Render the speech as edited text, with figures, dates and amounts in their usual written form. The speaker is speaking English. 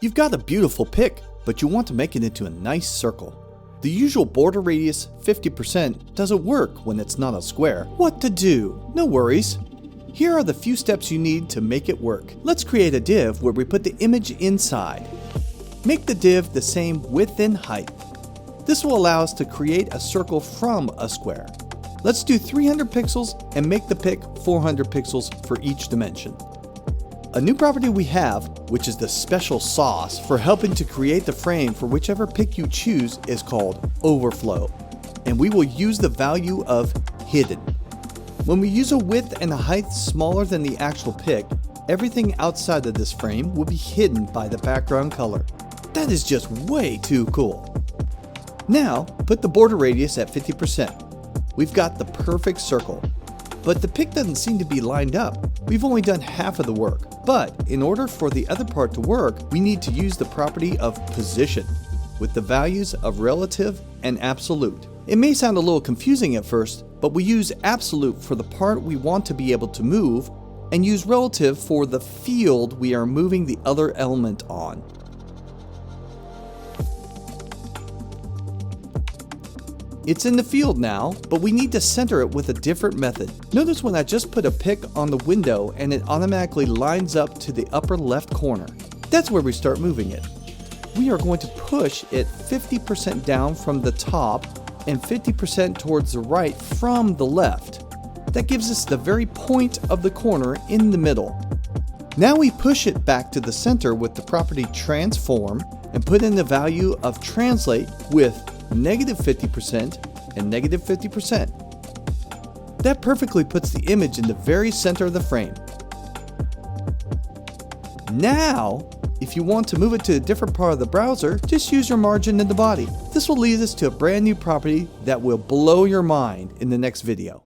You've got a beautiful pic, but you want to make it into a nice circle. The usual border radius, 50%, doesn't work when it's not a square. What to do? No worries. Here are the few steps you need to make it work. Let's create a div where we put the image inside. Make the div the same width and height. This will allow us to create a circle from a square. Let's do 300 pixels and make the pic 400 pixels for each dimension. A new property we have, which is the special sauce for helping to create the frame for whichever pic you choose, is called overflow, and we will use the value of hidden. When we use a width and a height smaller than the actual pic, everything outside of this frame will be hidden by the background color. That is just way too cool. Now, put the border radius at 50%. We've got the perfect circle. But the pic doesn't seem to be lined up. We've only done half of the work. But in order for the other part to work, we need to use the property of position with the values of relative and absolute. It may sound a little confusing at first, but we use absolute for the part we want to be able to move and use relative for the field we are moving the other element on. It's in the field now, but we need to center it with a different method. Notice when I just put a pic on the window and it automatically lines up to the upper left corner. That's where we start moving it. We are going to push it 50% down from the top and 50% towards the right from the left. That gives us the very point of the corner in the middle. Now we push it back to the center with the property transform and put in the value of translate with -50% and -50%. That perfectly puts the image in the very center of the frame. Now, if you want to move it to a different part of the browser, just use your margin in the body. This will lead us to a brand new property that will blow your mind in the next video.